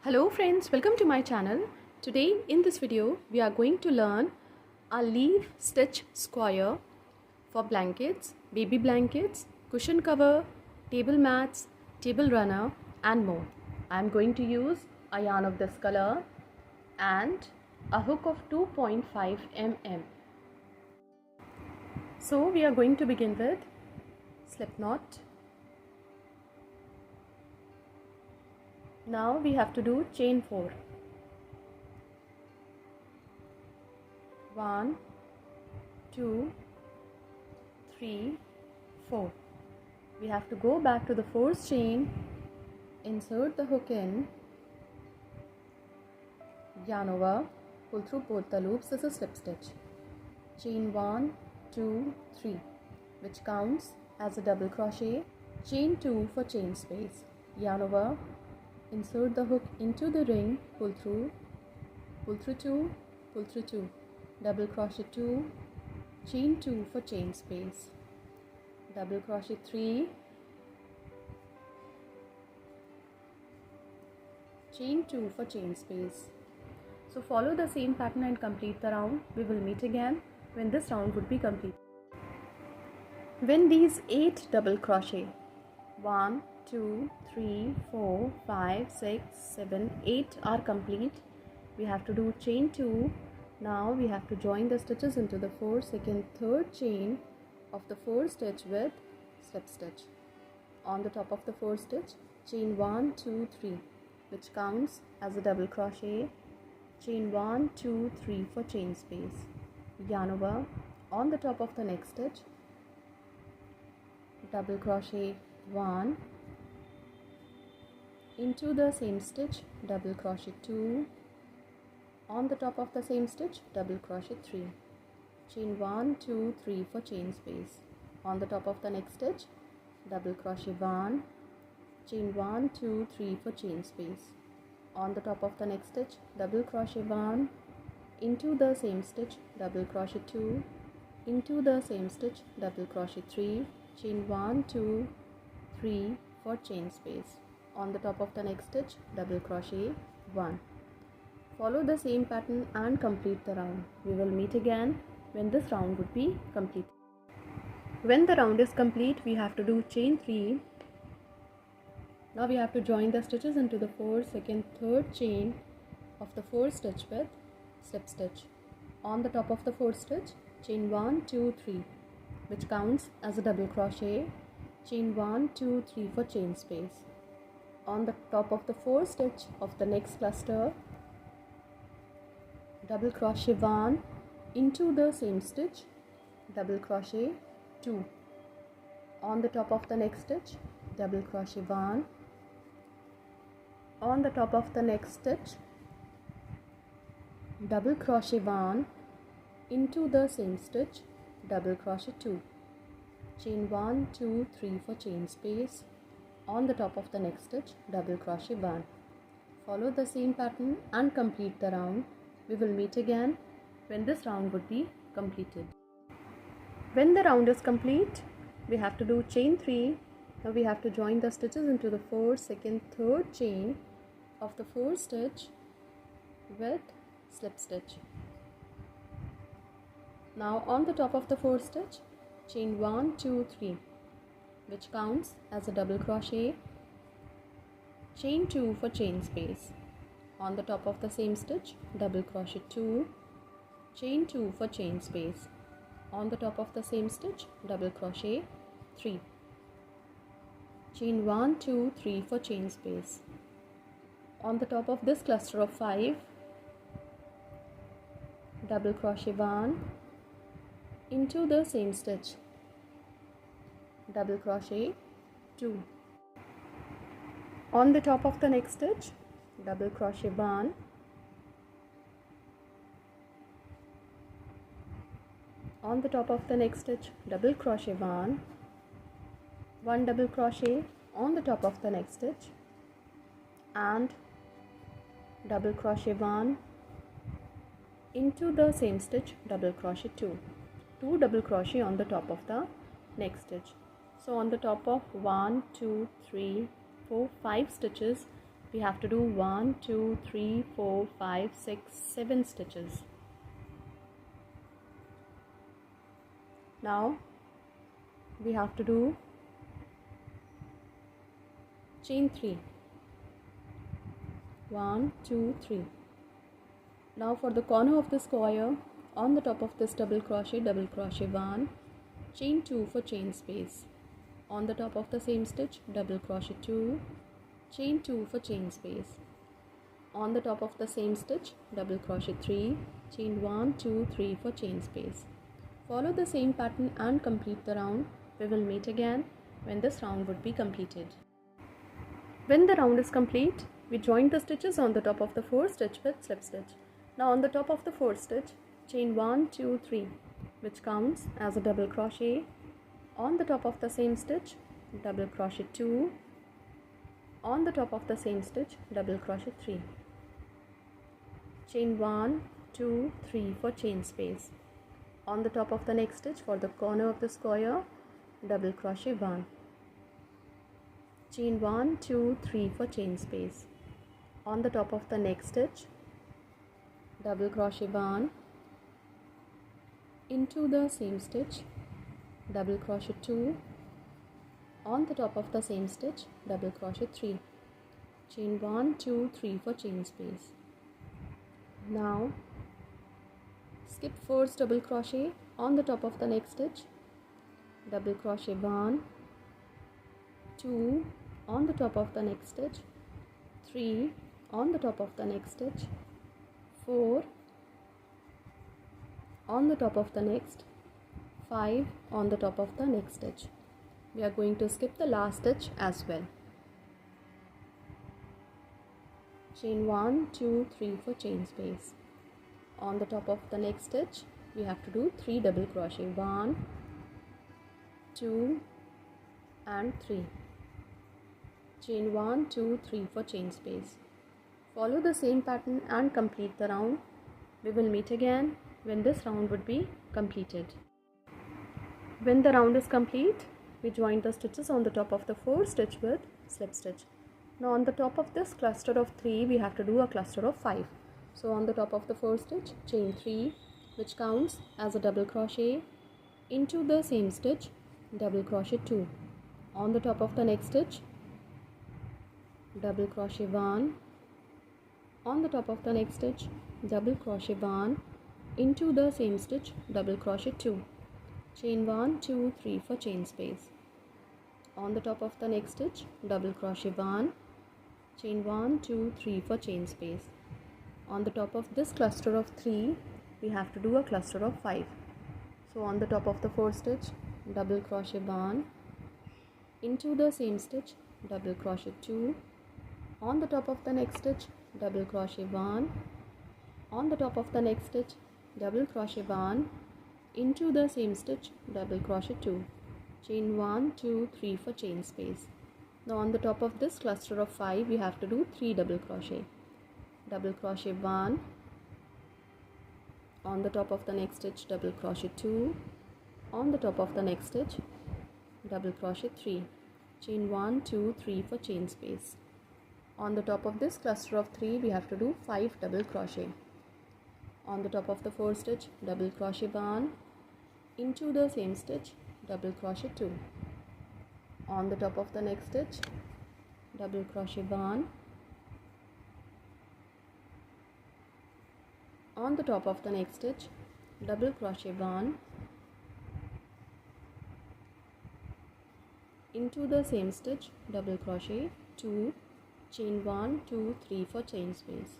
Hello friends, welcome to my channel. Today in this video we are going to learn a leaf stitch square for blankets, baby blankets, cushion cover, table mats, table runner and more. I am going to use a yarn of this color and a hook of 2.5 mm. So we are going to begin with slip knot. Now we have to do chain 4. 1, 2, 3, 4. We have to go back to the fourth chain, insert the hook in, yarn over, pull through both the loops. This is slip stitch. Chain 1, 2, 3, which counts as a double crochet. Chain 2 for chain space. Yarn over, insert the hook into the ring, pull through 2, pull through 2, double crochet 2, chain 2 for chain space, double crochet 3, chain 2 for chain space. So follow the same pattern and complete the round. We will meet again when this round would be complete. When these 8 double crochet, 1, 2, 3, 4, 5, 6, 7, 8 are complete, we have to do chain 2. Now we have to join the stitches into the 4th, 2nd, 3rd chain of the 4th stitch with slip stitch. On the top of the 4th stitch, chain 1, 2, 3, which counts as a double crochet. Chain 1, 2, 3 for chain space. Yarn over. On the top of the next stitch, double crochet 1, into the same stitch, double crochet 2, on the top of the same stitch, double crochet 3, chain 1, 2, 3 for chain space. On the top of the next stitch, double crochet 1, chain 1, 2, 3 for chain space. On the top of the next stitch, double crochet 1, into the same stitch, double crochet 2, into the same stitch, double crochet 3, chain 1, 2, 3 for chain space. On the top of the next stitch, double crochet 1. Follow the same pattern and complete the round. We will meet again when this round would be complete. When the round is complete, we have to do chain 3. Now we have to join the stitches into the 4th, 2nd, 3rd chain of the 4th stitch with slip stitch. On the top of the 4th stitch, chain 1, 2, 3, which counts as a double crochet. Chain 1, 2, 3 for chain space. On the top of the 4th stitch of the next cluster, double crochet 1, into the same stitch, double crochet 2. On the top of the next stitch, double crochet 1. On the top of the next stitch, double crochet 1, into the same stitch, double crochet 2. Chain 1, 2, 3 for chain space. On the top of the next stitch, double crochet 1. Follow the same pattern and complete the round. We will meet again when this round would be completed. When the round is complete, we have to do chain 3. Now we have to join the stitches into the 4th, 2nd, 3rd chain of the 4th stitch with slip stitch. Now on the top of the 4th stitch, chain 1, 2, 3, which counts as a double crochet, chain 2 for chain space. On the top of the same stitch, double crochet 2, chain 2 for chain space. On the top of the same stitch, double crochet 3, chain 1, 2, 3 for chain space. On the top of this cluster of 5, double crochet 1, into the same stitch, double crochet 2. On the top of the next stitch, double crochet 1, on the top of the next stitch, double crochet 1, 1 double crochet on the top of the next stitch and double crochet 1, into the same stitch, double crochet 2, 2 double crochet on the top of the next stitch. So on the top of 1, 2, 3, 4, 5 stitches, we have to do 1 2 3 4 5 6 7 stitches. Now we have to do chain 3, 1 2 3. Now for the corner of the square, on the top of this double crochet 1, chain 2 for chain space. On the top of the same stitch, double crochet 2, chain 2 for chain space. On the top of the same stitch, double crochet 3, chain 1 2 3 for chain space. Follow the same pattern and complete the round. We will meet again when this round would be completed. When the round is complete, we join the stitches on the top of the 4th stitch with slip stitch. Now on the top of the 4th stitch, chain 1 2 3, which counts as a double crochet. On the top of the same stitch, double crochet 2. On the top of the same stitch, double crochet 3. Chain 1 2 3 for chain space. On the top of the next stitch, for the corner of the square, double crochet 1. Chain 1 2 3 for chain space. On the top of the next stitch, double crochet 1, into the same stitch, double crochet 2. On the top of the same stitch, double crochet 3. Chain 1 2 3 for chain space. Now skip first double crochet. On the top of the next stitch, double crochet 1 2. On the top of the next stitch, 3. On the top of the next stitch, 4. On the top of the next, 5. On the top of the next stitch. We are going to skip the last stitch as well. Chain 1 2 3 for chain space. On the top of the next stitch, we have to do 3 double crochet, 1 2 and 3. Chain 1 2 3 for chain space. Follow the same pattern and complete the round. We will meet again when this round would be completed. When the round is complete, we join the stitches on the top of the 4th stitch with slip stitch. Now on the top of this cluster of 3, we have to do a cluster of 5. So on the top of the 4th stitch, chain 3, which counts as a double crochet. Into the same stitch, double crochet 2. On the top of the next stitch, double crochet 1. On the top of the next stitch, double crochet 1. Into the same stitch, double crochet 2. Chain 1 2 3 for chain space. On the top of the next stitch, double crochet 1. Chain 1 2 3 for chain space. On the top of this cluster of 3, we have to do a cluster of 5. So on the top of the 4th stitch, double crochet 1. Into the same stitch, double crochet 2. On the top of the next stitch, double crochet 1. On the top of the next stitch, double crochet 1. Into the same stitch, double crochet 2. Chain 1 2 3 for chain space. Now on the top of this cluster of 5, we have to do 3 double crochet. Double crochet 1. On the top of the next stitch, double crochet 2. On the top of the next stitch, double crochet 3. Chain 1 2 3 for chain space. On the top of this cluster of 3, we have to do 5 double crochet. On the top of the 4th stitch, double crochet 1. Into the same stitch, double crochet 2. On the top of the next stitch, double crochet 1. On the top of the next stitch, double crochet 1. Into the same stitch, double crochet 2. Chain 1 2 3 for chain space.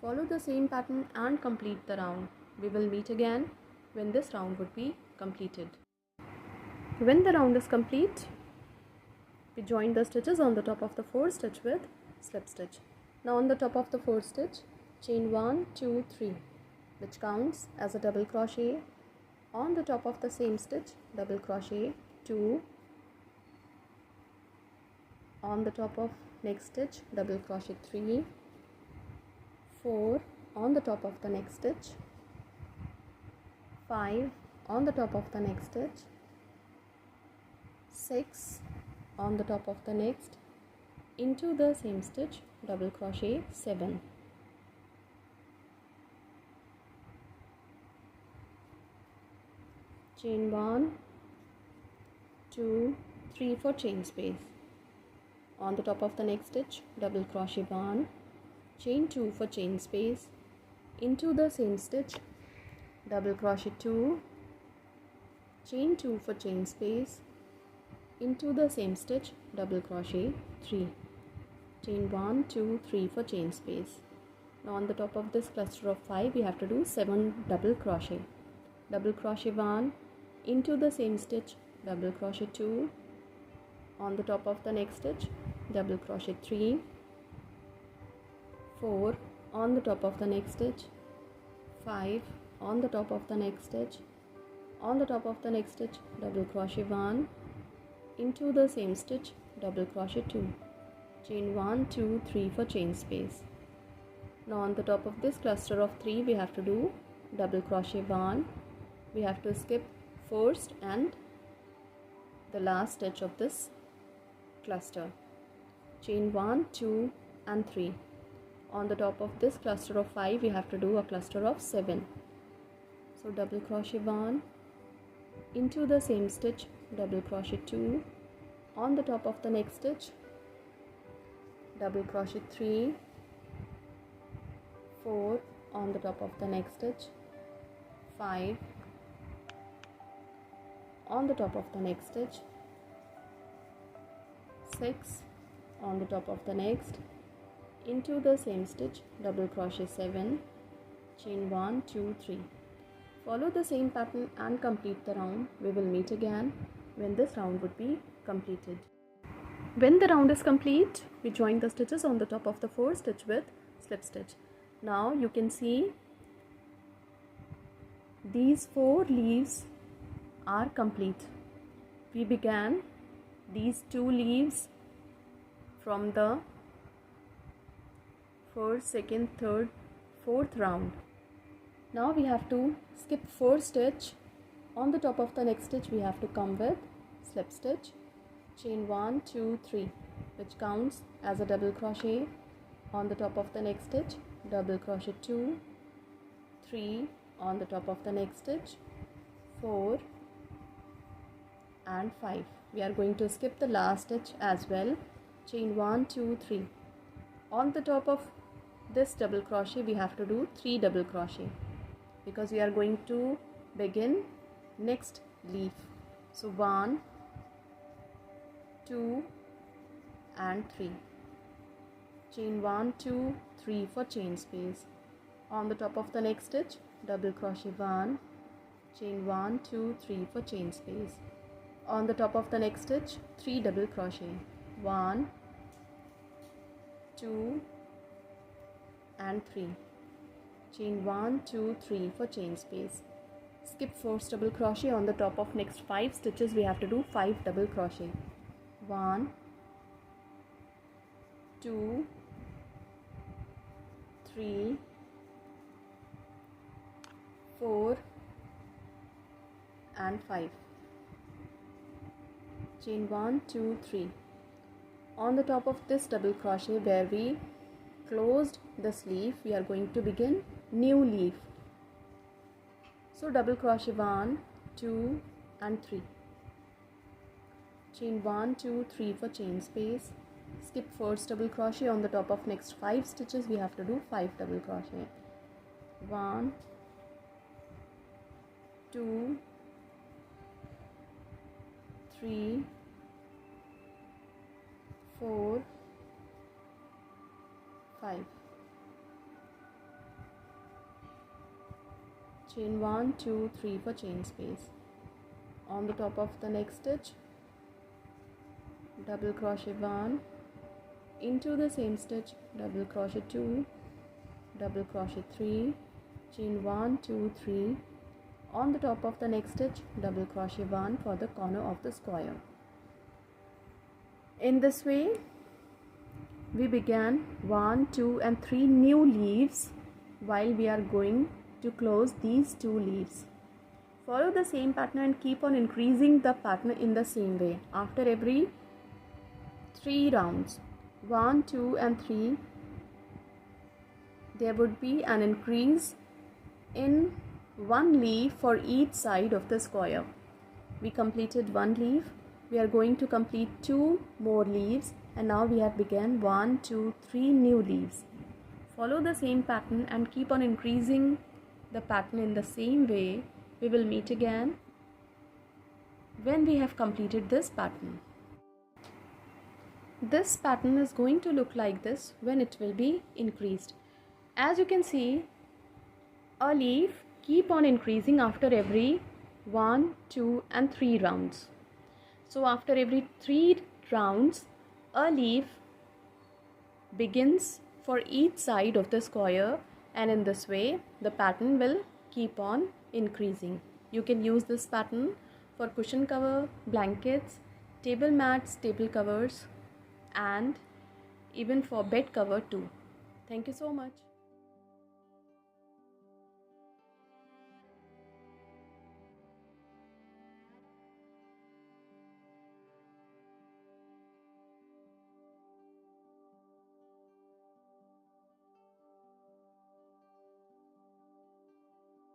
Follow the same pattern and complete the round. We will meet again when this round would be completed. When the round is complete, we join the stitches on the top of the 4th stitch with slip stitch. Now on the top of the 4th stitch, chain 1 2 3, which counts as a double crochet. On the top of the same stitch, double crochet 2. On the top of next stitch, double crochet 3, 4. On the top of the next stitch, 5. On the top of the next stitch, 6. On the top of the next, into the same stitch double crochet 7. Chain 1, 2, 3 for chain space. On the top of the next stitch double crochet 1, chain 2 for chain space, into the same stitch double crochet 2, chain 2 for chain space, into the same stitch double crochet 3, chain 1, 2, 3 for chain space. Now on the top of this cluster of 5 we have to do 7 double crochet. Double crochet 1, into the same stitch double crochet 2, on the top of the next stitch double crochet 3, 4 on the top of the next stitch, 5 on the top of the next stitch, on the top of the next stitch double crochet 1, into the same stitch double crochet 2, chain 1, 2, 3 for chain space. Now on the top of this cluster of 3 we have to do double crochet 1. We have to skip first and the last stitch of this cluster, chain 1, 2 and 3. On the top of this cluster of 5 we have to do a cluster of 7. So double crochet 1, into the same stitch double crochet 2, on the top of the next stitch double crochet 3, 4 on the top of the next stitch, 5 on the top of the next stitch, 6 on the top of the next, into the same stitch double crochet 7, chain 1, 2, 3. Follow the same pattern and complete the round. We will meet again when this round would be completed. When the round is complete, we join the stitches on the top of the 4th stitch with slip stitch. Now you can see these 4 leaves are complete. We began these 2 leaves from the 1st, 2nd, 3rd, 4th round. Now we have to skip 4 stitch. On the top of the next stitch we have to come with slip stitch, chain 1, 2, 3, which counts as a double crochet. On the top of the next stitch double crochet 2, 3 on the top of the next stitch, 4 and 5. We are going to skip the last stitch as well, chain 1, 2, 3. On the top of this double crochet we have to do 3 double crochet because we are going to begin next leaf. So 1, 2 and 3, chain 1, 2, 3 for chain space. On the top of the next stitch double crochet 1, chain 1, 2, 3 for chain space. On the top of the next stitch 3 double crochet, 1, 2 and 3, chain 1, 2, 3 for chain space. Skip 4th double crochet. On the top of next 5 stitches we have to do 5 double crochet, 1, 2, 3, 4 and 5, chain 1, 2, 3. On the top of this double crochet where we closed this leaf we are going to begin new leaf. So double crochet 1, 2 and 3, chain 1, 2, 3 for chain space. Skip 1st double crochet. On the top of next 5 stitches we have to do 5 double crochet, 1, 2, 3, 4, 5, chain 1, 2, 3 for chain space. On the top of the next stitch double crochet 1, into the same stitch double crochet 2, double crochet 3, chain 1, 2, 3. On the top of the next stitch double crochet 1 for the corner of the square. In this way we began 1, 2 and 3 new leaves while we are going to close these 2 leaves. Follow the same pattern and keep on increasing the pattern in the same way. After every 3 rounds 1, 2 and 3, there would be an increase in one leaf for each side of the square. We completed one leaf. We are going to complete 2 more leaves, and now we have begun 1, 2, 3 new leaves. Follow the same pattern and keep on increasing the pattern in the same way. We will meet again when we have completed this pattern. This pattern is going to look like this when it will be increased. As you can see, a leaf keep on increasing after every 1, 2 and 3 rounds. So after every 3 rounds, a leaf begins for each side of the square, and in this way the pattern will keep on increasing. You can use this pattern for cushion cover, blankets, table mats, table covers, and even for bed cover too. Thank you so much.